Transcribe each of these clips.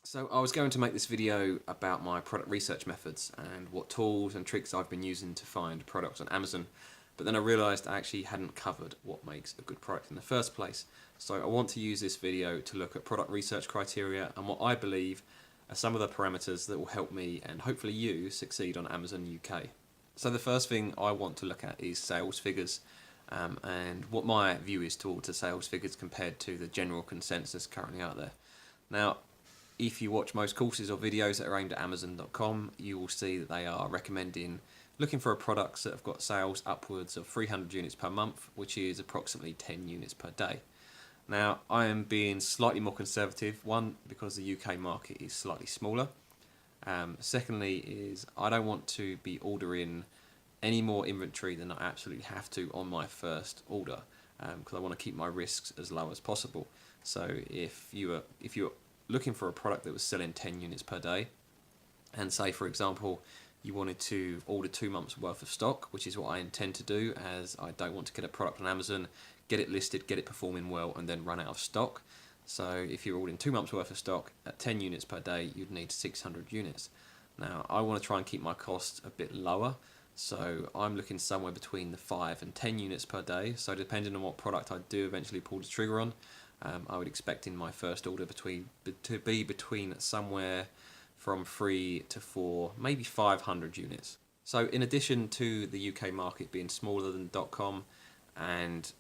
So I was going to make this video about my product research methods and what tools and tricks I've been using to find products on Amazon, but then I realised I actually hadn't covered what makes a good product in the first place. So I want to use this video to look at product research criteria and what I believe are some of the parameters that will help me and hopefully you succeed on Amazon UK. So the first thing I want to look at is sales figures and what my view is towards the sales figures compared to the general consensus currently out there. Now, if you watch most courses or videos that are aimed at Amazon.com, you will see that they are recommending looking for products that have got sales upwards of 300 units per month, which is approximately 10 units per day. Now, I am being slightly more conservative, one, because the UK market is slightly smaller. Secondly is I don't want to be ordering any more inventory than I absolutely have to on my first order, because I want to keep my risks as low as possible. So if you're looking for a product that was selling 10 units per day, and say for example you wanted to order 2 months worth of stock, which is what I intend to do, as I don't want to get a product on Amazon, get it listed, get it performing well, and then run out of stock. So if you're ordering 2 months worth of stock at 10 units per day, you'd need 600 units. Now I want to try and keep my costs a bit lower, so I'm looking somewhere between the 5 and 10 units per day. So depending on what product I do eventually pull the trigger on, I would expect in my first order to be between somewhere from 3 to 4, maybe 500 units. So in addition to the UK market being smaller than .com and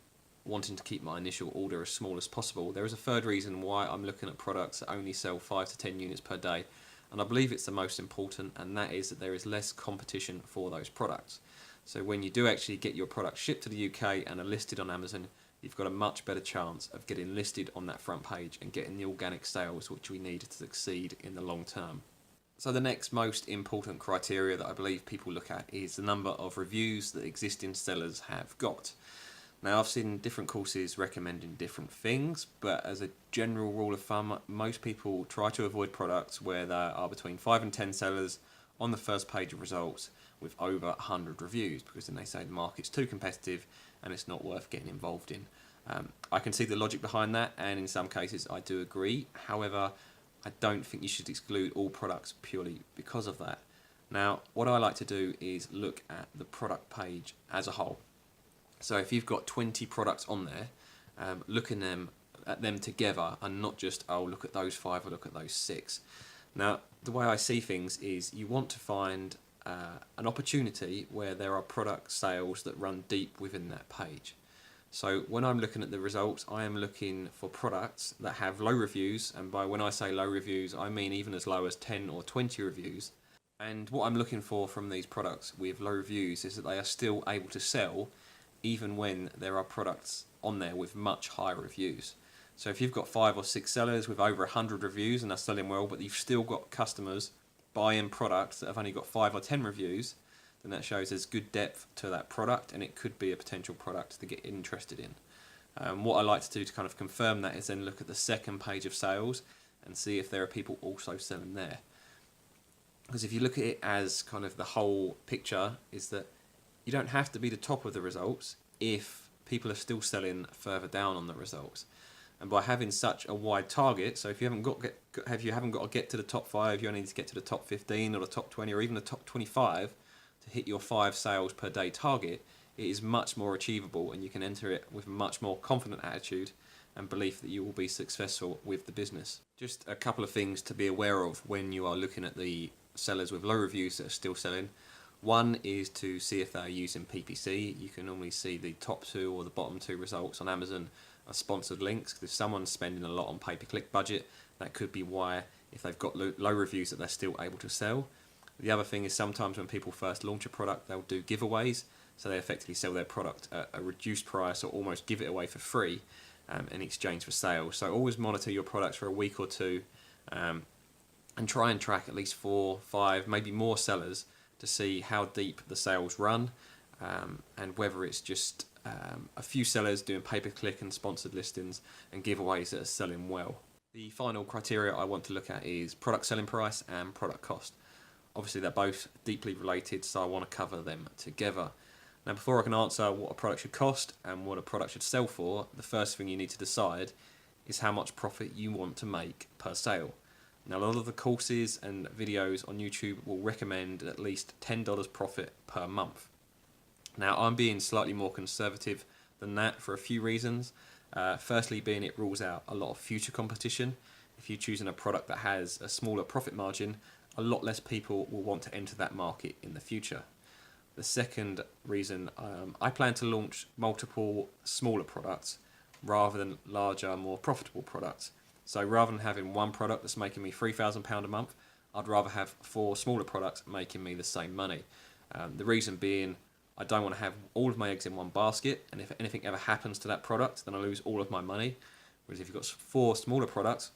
wanting to keep my initial order as small as possible, there is a third reason why I'm looking at products that only sell 5 to 10 units per day, and I believe it's the most important, and that is that there is less competition for those products. So when you do actually get your product shipped to the UK and are listed on Amazon, you've got a much better chance of getting listed on that front page and getting the organic sales which we need to succeed in the long term. So the next most important criteria that I believe people look at is the number of reviews that existing sellers have got. Now I've seen different courses recommending different things, but as a general rule of thumb, most people try to avoid products where there are between 5 and 10 sellers on the first page of results with over 100 reviews, because then they say the market's too competitive and it's not worth getting involved in. I can see the logic behind that, and in some cases I do agree. However, I don't think you should exclude all products purely because of that. Now, what I like to do is look at the product page as a whole. So if you've got 20 products on there, looking at them together and not just, oh, look at those 5 or look at those 6. Now, the way I see things is you want to find an opportunity where there are product sales that run deep within that page. So when I'm looking at the results, I am looking for products that have low reviews, and by when I say low reviews, I mean even as low as 10 or 20 reviews. And what I'm looking for from these products with low reviews is that they are still able to sell even when there are products on there with much higher reviews. So if you've got 5 or 6 sellers with over 100 reviews and are selling well, but you've still got customers buying products that have only got 5 or 10 reviews, then that shows there's good depth to that product and it could be a potential product to get interested in. What I like to do to kind of confirm that is then look at the second page of sales and see if there are people also selling there. Because if you look at it as kind of the whole picture, is that you don't have to be the top of the results if people are still selling further down on the results. And by having such a wide target, so if you haven't got to get to the top 5, you only need to get to the top 15 or the top 20 or even the top 25 to hit your 5 sales per day target, it is much more achievable, and you can enter it with a much more confident attitude and belief that you will be successful with the business. Just a couple of things to be aware of when you are looking at the sellers with low reviews that are still selling. One is to see if they're using PPC. You can normally see the top 2 or the bottom 2 results on Amazon are sponsored links. If someone's spending a lot on pay-per-click budget, that could be why, if they've got low reviews, that they're still able to sell. The other thing is sometimes when people first launch a product, they'll do giveaways, so they effectively sell their product at a reduced price or almost give it away for free in exchange for sales. So always monitor your products for a week or 2 and try and track at least 4, 5, maybe more sellers to see how deep the sales run, and whether it's just a few sellers doing pay-per-click and sponsored listings and giveaways that are selling well. The final criteria I want to look at is product selling price and product cost. Obviously they're both deeply related, so I want to cover them together. Now before I can answer what a product should cost and what a product should sell for, the first thing you need to decide is how much profit you want to make per sale. Now, a lot of the courses and videos on YouTube will recommend at least $10 profit per month. Now, I'm being slightly more conservative than that for a few reasons. Firstly, being it rules out a lot of future competition. If you're choosing a product that has a smaller profit margin, a lot less people will want to enter that market in the future. The second reason, I plan to launch multiple smaller products rather than larger, more profitable products. So rather than having one product that's making me £3,000 a month, I'd rather have 4 smaller products making me the same money. The reason being, I don't want to have all of my eggs in one basket, and if anything ever happens to that product, then I lose all of my money. Whereas if you've got 4 smaller products,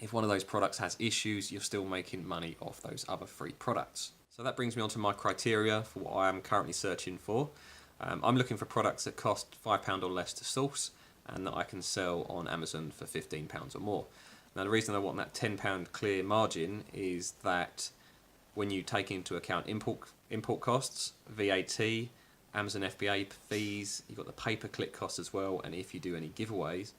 if one of those products has issues, you're still making money off those other 3 products. So that brings me on to my criteria for what I am currently searching for. I'm looking for products that cost £5 or less to source, and that I can sell on Amazon for £15 or more. Now, the reason I want that £10 clear margin is that when you take into account import costs, VAT, Amazon FBA fees, you've got the pay-per-click cost as well, and if you do any giveaways,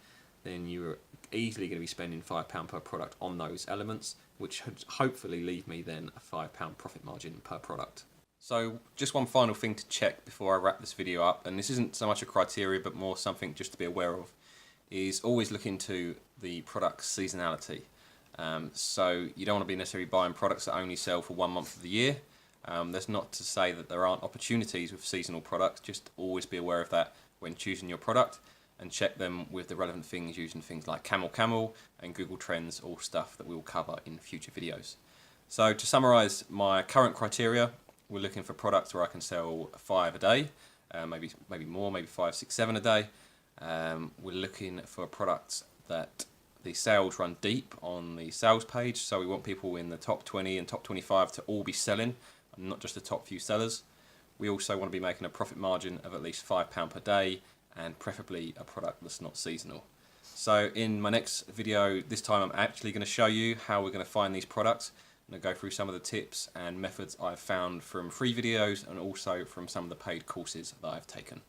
then you're easily going to be spending £5 per product on those elements, which should hopefully leave me then a £5 profit margin per product. So just one final thing to check before I wrap this video up, and this isn't so much a criteria but more something just to be aware of, is always look into the product's seasonality. So you don't want to be necessarily buying products that only sell for 1 month of the year. That's not to say that there aren't opportunities with seasonal products, just always be aware of that when choosing your product, and check them with the relevant things using things like Camel and Google Trends, all stuff that we will cover in future videos. So to summarise my current criteria, we're looking for products where I can sell 5 a day, maybe more, maybe 5, 6, 7 a day. We're looking for products that the sales run deep on the sales page, so we want people in the top 20 and top 25 to all be selling, and not just the top few sellers. We also want to be making a profit margin of at least £5 per day, and preferably a product that's not seasonal. So in my next video, this time I'm actually going to show you how we're going to find these products. I'm going to go through some of the tips and methods I've found from free videos and also from some of the paid courses that I've taken.